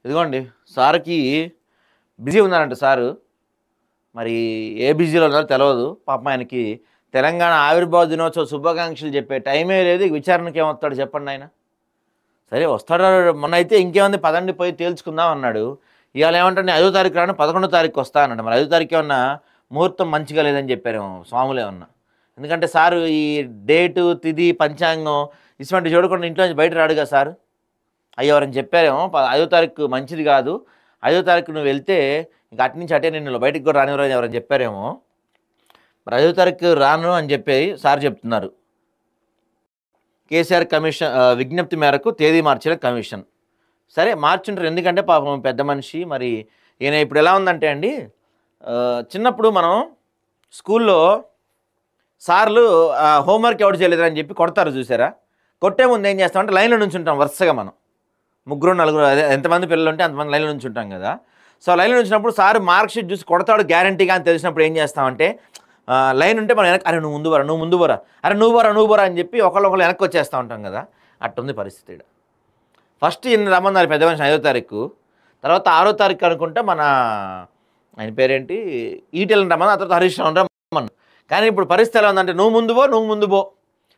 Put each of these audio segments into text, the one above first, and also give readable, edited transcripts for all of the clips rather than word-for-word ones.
ఇదిగోండి సార్‌కి బిజీ ఉన్నారంట సారు. మరి ఏ బిజీలో ఉన్నారో తెలవదు. పాపం ఆయనకి తెలంగాణ ఆవిర్భావ దినోత్సవ శుభాకాంక్షలు చెప్పే టైమే లేదు. విచారణకి ఏమొస్తాడు చెప్పండి ఆయన. సరే వస్తాడో మొన్నైతే ఇంకేముంది పదండి పోయి తేల్చుకుందాం అన్నాడు. ఇవాళ ఏమంటాడు నేను 5వ తారీఖు రాను 11వ తారీఖుకి వస్తా అన్నాడు. మరి 5వ తారీఖు ఏమన్నా ముహూర్తం మంచిగా లేదని చెప్పారేమో స్వాములు ఏమన్నా. ఎందుకంటే సారు ఈ డేటు, తిథి, పంచాంగం ఇటువంటివి చూడకుండా ఇంట్లో నుంచి బయట రాడుగా సారు. అయ్యో ఎవరని చెప్పారేమో 5వ తారీఖు మంచిది కాదు. 5వ తారీఖు నువ్వు వెళ్తే ఇంక అటు నుంచి అటే నిన్ను బయటికి కూడా రానివ్వరని ఎవరని చెప్పారేమో. మరి 5వ తారీఖు రాను అని చెప్పి సార్ చెప్తున్నారు. కేసీఆర్ కమిషన్ విజ్ఞప్తి మేరకు తేదీ మార్చిన కమిషన్. సరే మార్చుంటారు ఎందుకంటే పాపం పెద్ద మనిషి. మరి ఈయన ఇప్పుడు ఎలా ఉందంటే అండి, చిన్నప్పుడు మనం స్కూల్లో సార్లు హోంవర్క్ ఎవరు చేయలేదని చెప్పి కొడతారు చూసారా. కొట్టే ముందు ఏం చేస్తామంటే లైన్లో నుంచి ఉంటాం వరుసగా మనం 3, 4 అదే ఎంతమంది పిల్లలు ఉంటే అంతమంది లైన్లో నుంచి ఉంటాం కదా. సో లైన్లో నుంచినప్పుడు సార్ మార్క్ షీట్ చూసి కొడతాడు గ్యారంటీగా అని తెలిసినప్పుడు ఏం చేస్తామంటే లైన్ ఉంటే మనం వెనక అరే నువ్వు ముందు బరా నువ్వు ముందు బరా అరే నువ్వు బరా అని చెప్పి ఒకళ్ళు వెనక్కి వచ్చేస్తూ ఉంటాం కదా. అట్టుంది పరిస్థితి ఇక్కడ. ఫస్ట్ ఈయన రమ్మన్నారు పెద్ద మనిషి 5వ తారీఖు, తర్వాత 6వ తారీఖు అనుకుంటా మన ఆయన పేరేంటి ఈటెలను రమ్మని, ఆ తర్వాత హరీష్ రావు రమ్మను. కానీ ఇప్పుడు పరిస్థితి ఎలా ఉందంటే నువ్వు ముందు పో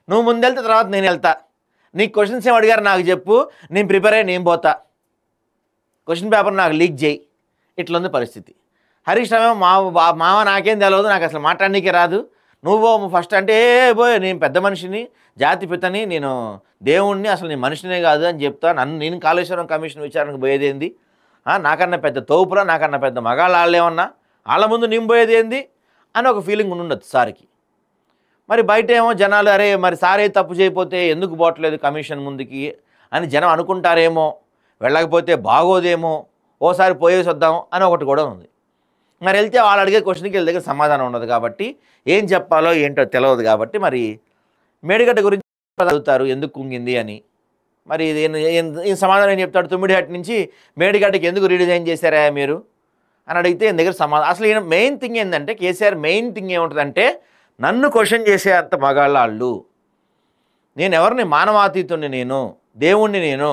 నువ్వు ముందు వెళ్తే తర్వాత నేను వెళ్తా, నీకు క్వశ్చన్స్ ఏం అడిగారు నాకు చెప్పు, నేను ప్రిపేర్ అయ్యి నేను పోతా, క్వశ్చన్ పేపర్ నాకు లీక్ చేయి, ఇట్లుంది పరిస్థితి. హరీష్ రావు మావ నాకేం తెలియదు, నాకు అసలు మాట్లాడనీకే రాదు, నువ్వు ఫస్ట్ అంటే పోయి నేను పెద్ద మనిషిని, జాతి పితని, నేను దేవుణ్ణి, అసలు నేను మనిషినే కాదు అని చెప్తా, నేను కాళేశ్వరం కమిషన్ విచారణకు పోయేది ఏంది, నాకన్నా పెద్ద తోపురా, నాకన్నా పెద్ద మగాళ్ళు వాళ్ళేమన్నా, వాళ్ళ ముందు నేను పోయేది ఏంది అని ఒక ఫీలింగ్ ఉండొచ్చు సార్కి. మరి బయట ఏమో జనాలు అరే మరి సారే తప్పు చేయకపోతే ఎందుకు పోవట్లేదు కమిషన్ ముందుకి అని జనం అనుకుంటారేమో, వెళ్ళకపోతే బాగోదేమో, ఓసారి పోయేసి వద్దాం అని ఒకటి కూడా ఉంది. మరి వెళ్తే వాళ్ళు అడిగే క్వశ్చన్కి వీళ్ళ దగ్గర సమాధానం ఉండదు కాబట్టి ఏం చెప్పాలో ఏంటో తెలియదు కాబట్టి మరి మేడిగడ్డ గురించి చదువుతారు ఎందుకు కుంగింది అని. మరి ఈ సమాధానం ఏం చెప్తాడు, తుమ్మిడిహట్టి నుంచి మేడిగడ్డకి ఎందుకు రీడిజైన్ చేశారా మీరు అని అడిగితే ఈయన దగ్గర సమాధానం. అసలు ఈయన మెయిన్ థింగ్ ఏంటంటే కేసీఆర్ మెయిన్ థింగ్ ఏముంటుందంటే నన్ను క్వశ్చన్ చేసే అంత మగాళ్ళు, నేను ఎవరిని మానవాతీతుణ్ణి, నేను దేవుణ్ణి, నేను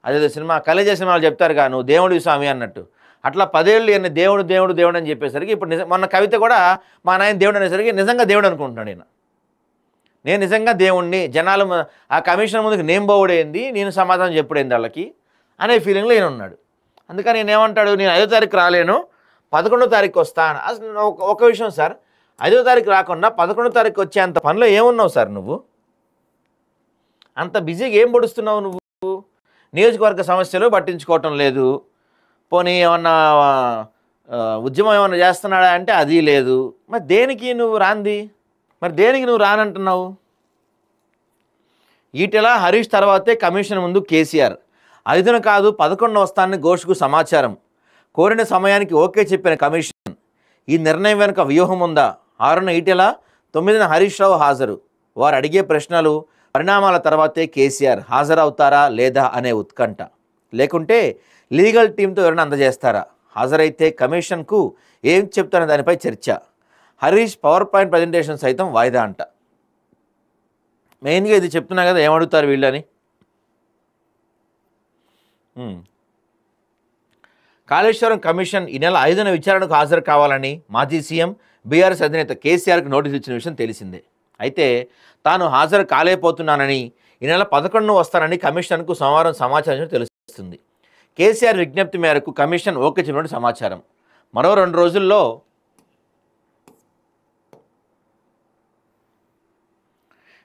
అదే సినిమా కలేజ సినిమాలు చెప్తారు కా నువ్వు దేవుడి స్వామి అన్నట్టు, అట్లా 10 ఏళ్ళు ఈయన దేవుడు అని చెప్పేసరికి ఇప్పుడు మొన్న కవిత కూడా మా నాయన దేవుడు అనేసరికి నిజంగా దేవుడు అనుకుంటున్నాడు ఈయన. నేను నిజంగా దేవుణ్ణి, జనాలు ఆ కమిషన్ ముందుకు నేను పోవడేంది, నేను సమాధానం చెప్పుడేంది వాళ్ళకి అనే ఫీలింగ్లో ఈయన ఉన్నాడు. అందుకని నేను ఏమంటాడు, నేను 5వ తారీఖు రాలేను 11వ తారీఖు వస్తాను. అసలు ఒక విషయం సార్, 5వ తారీఖు రాకుండా 11వ తారీఖు వచ్చే అంత పనిలో ఏమున్నావు సార్ నువ్వు, అంత బిజీగా ఏం పొడుస్తున్నావు నువ్వు, నియోజకవర్గ సమస్యలు పట్టించుకోవటం లేదు, పోనీ ఏమన్నా ఉద్యమం ఏమన్నా చేస్తున్నాడా అంటే అది లేదు, మరి దేనికి నువ్వు రాంది, మరి దేనికి నువ్వు రానంటున్నావు. ఈటెల హరీష్ తర్వాతే కమిషన్ ముందు కేసీఆర్, 5న కాదు 11న వస్తానని ఘోష్కు సమాచారం, కోరిన సమయానికి ఓకే చెప్పిన కమిషన్, ఈ నిర్ణయం వెనుక వ్యూహం ఉందా, 6న ఈటెల 9న హరీష్ రావు హాజరు, వారు అడిగే ప్రశ్నలు పరిణామాల తర్వాతే కేసీఆర్ హాజరవుతారా లేదా అనే ఉత్కంఠ, లేకుంటే లీగల్ టీంతో ఎవరైనా అందజేస్తారా, హాజరైతే కమిషన్కు ఏం చెప్తారనే దానిపై చర్చ, హరీష్ పవర్ పాయింట్ ప్రజెంటేషన్ సైతం వాయిదా అంట. మెయిన్గా ఇది చెప్తున్నా కదా ఏమడుగుతారు వీళ్ళని. కాళేశ్వరం కమిషన్ ఈ నెల 5న విచారణకు హాజరు కావాలని మాజీ సీఎం బీఆర్ఎస్ అధినేత కేసీఆర్కి నోటీసు ఇచ్చిన విషయం తెలిసిందే. అయితే తాను హాజరు కాలేకపోతున్నానని, ఈ నెల 11న వస్తానని కమిషన్కు సోమవారం సమాచారం తెలుస్తుంది. కేసీఆర్ విజ్ఞప్తి మేరకు కమిషన్ ఓకే చెప్పినట్టు సమాచారం. మరో 2 రోజుల్లో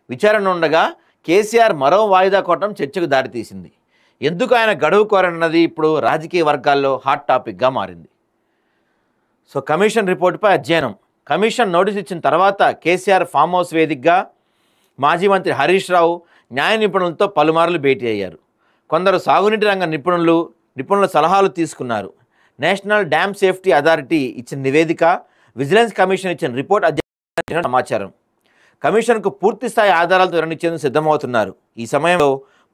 విచారణ ఉండగా కేసీఆర్ మరో వాయిదా కోవటం చర్చకు దారితీసింది. ఎందుకు ఆయన గడువు కోరన్నది ఇప్పుడు రాజకీయ వర్గాల్లో హాట్ టాపిక్గా మారింది. సో కమిషన్ రిపోర్టుపై అధ్యయనం. కమిషన్ నోటీస్ ఇచ్చిన తర్వాత కేసీఆర్ ఫామ్ హౌస్ వేదికగా మాజీ మంత్రి హరీష్ రావు న్యాయ నిపుణులతో పలుమార్లు భేటీ అయ్యారు. కొందరు సాగునీటి రంగ నిపుణుల సలహాలు తీసుకున్నారు. నేషనల్ డ్యామ్ సేఫ్టీ అథారిటీ ఇచ్చిన నివేదిక, విజిలెన్స్ కమిషన్ ఇచ్చిన రిపోర్ట్ అధ్యయనం సమాచారం. కమిషన్కు పూర్తి స్థాయి ఆధారాలతో వివరణించేందుకు సిద్ధమవుతున్నారు. ఈ సమయంలో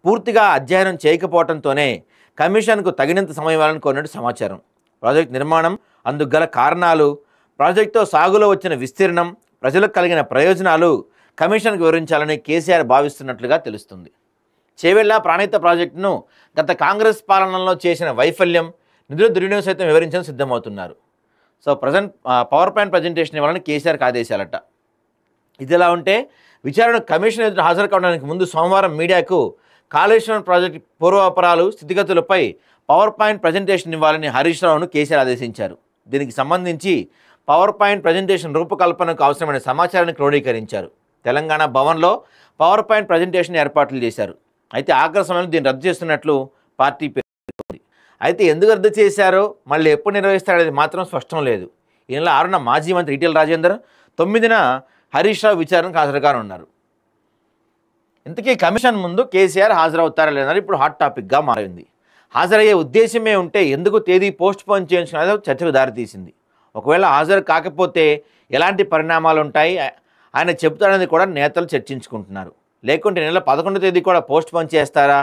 పూర్తిగా అధ్యయనం చేయకపోవడంతోనే కమిషన్కు తగినంత సమయం ఇవ్వాలని కోరినట్టు సమాచారం. ప్రాజెక్టు నిర్మాణం, అందుకు గల కారణాలు, ప్రాజెక్టుతో సాగులో వచ్చిన విస్తీర్ణం, ప్రజలకు కలిగిన ప్రయోజనాలు కమిషన్కు వివరించాలని కేసీఆర్ భావిస్తున్నట్లుగా తెలుస్తుంది. చేవెళ్ల ప్రాణహిత ప్రాజెక్టును గత కాంగ్రెస్ పాలనలో చేసిన వైఫల్యం, నిధుల దుర్వినియోగం సైతం వివరించడం సిద్ధమవుతున్నారు. So present power point presentation ఇవ్వాలని కేసీఆర్కి ఆదేశాలట. ఇదిలా ఉంటే విచారణ కమిషన్ ఎదుట హాజరు కావడానికి ముందు సోమవారం మీడియాకు కాళేశ్వరం ప్రాజెక్టు పూర్వాపరాలు, స్థితిగతులపై పవర్ పాయింట్ ప్రజెంటేషన్ ఇవ్వాలని హరీష్ రావును కేసీఆర్ ఆదేశించారు. దీనికి సంబంధించి పవర్ పాయింట్ ప్రజెంటేషన్ రూపకల్పనకు అవసరమైన సమాచారాన్ని క్రోడీకరించారు. తెలంగాణ భవన్లో పవర్ పాయింట్ ప్రజెంటేషన్ ఏర్పాట్లు చేశారు. అయితే ఆఖరి సమయంలో దీన్ని రద్దు చేస్తున్నట్లు పార్టీ పేర్కొంది. అయితే ఎందుకు రద్దు చేశారో, మళ్ళీ ఎప్పుడు నిర్వహిస్తాడనేది మాత్రం స్పష్టం లేదు. ఈ నెల 6న మాజీ మంత్రి ఈటెల రాజేందర్, 9న హరీష్ రావు విచారణకు హాజరుగానున్నారు. ఇంతకీ కమిషన్ ముందు కేసీఆర్ హాజరవుతారా లేదని ఇప్పుడు హాట్ టాపిక్గా మారింది. హాజరయ్యే ఉద్దేశమే ఉంటే ఎందుకు తేదీ పోస్ట్ పోన్ చేయించుకునేది చర్చకు దారితీసింది. ఒకవేళ హాజరు కాకపోతే ఎలాంటి పరిణామాలు ఉంటాయి ఆయన చెబుతాడనేది కూడా నేతలు చర్చించుకుంటున్నారు. లేకుంటే నెల 11వ తేదీ కూడా పోస్ట్ పోన్ చేస్తారా,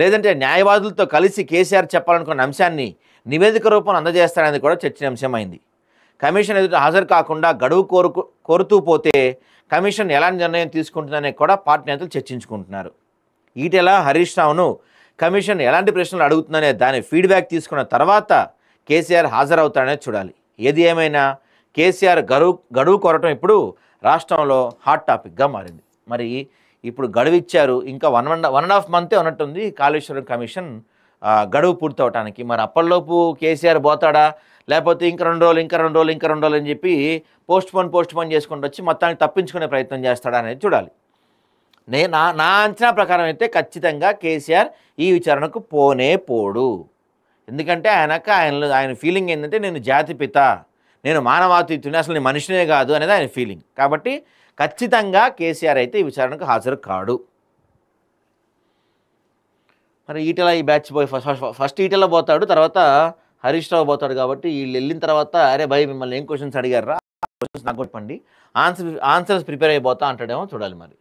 లేదంటే న్యాయవాదులతో కలిసి కేసీఆర్ చెప్పాలనుకున్న అంశాన్ని నివేదిక రూపంలో అందజేస్తారనేది కూడా చర్చనీయాంశమైంది. కమిషన్ ఎదుట హాజరు కాకుండా గడువు కోరుతూ పోతే కమిషన్ ఎలాంటి నిర్ణయం తీసుకుంటుందనే కూడా పార్టీ నేతలు చర్చించుకుంటున్నారు. ఈటెల, హరీష్ రావును కమిషన్ ఎలాంటి ప్రశ్నలు అడుగుతుందనే దాని ఫీడ్బ్యాక్ తీసుకున్న తర్వాత కేసీఆర్ హాజరవుతాడనే చూడాలి. ఏది ఏమైనా కేసీఆర్ గడువు కోరటం ఇప్పుడు రాష్ట్రంలో హాట్ టాపిక్గా మారింది. మరి ఇప్పుడు గడువు ఇచ్చారు, ఇంకా 1.5 మంతే ఉన్నట్టుంది కాళేశ్వరం కమిషన్ గడువు పూర్తవటానికి. మరి అప్పటిలోపు కేసీఆర్ పోతాడా, లేకపోతే ఇంకా 2 రోజులు అని చెప్పి పోస్ట్ పోన్ చేసుకుంటూ వచ్చి మొత్తానికి తప్పించుకునే ప్రయత్నం చేస్తాడా అనేది చూడాలి. నా అంచనా ప్రకారం అయితే ఖచ్చితంగా కేసీఆర్ ఈ విచారణకు పోడు. ఎందుకంటే ఆయన ఫీలింగ్ ఏంటంటే నేను జాతిపిత, నేను మానవాతీతుని, అసలు నేను మనిషినే కాదు అనేది ఆయన ఫీలింగ్. కాబట్టి ఖచ్చితంగా కేసీఆర్ అయితే ఈ విచారణకు హాజరు కాడు. మరి ఈటెల ఈ బ్యాచ్ పోయి ఫస్ట్ ఈటెల పోతాడు, తర్వాత హరీష్ రావు పోతాడు. కాబట్టి వీళ్ళు వెళ్ళిన తర్వాత అరే భయ్ మిమ్మల్ని ఏం క్వశ్చన్స్ అడిగారా, క్వశ్చన్స్ నాకు చెప్పండి, ఆన్సర్స్ ప్రిపేర్ అయిపోతా అంటాడేమో చూడాలి మరి.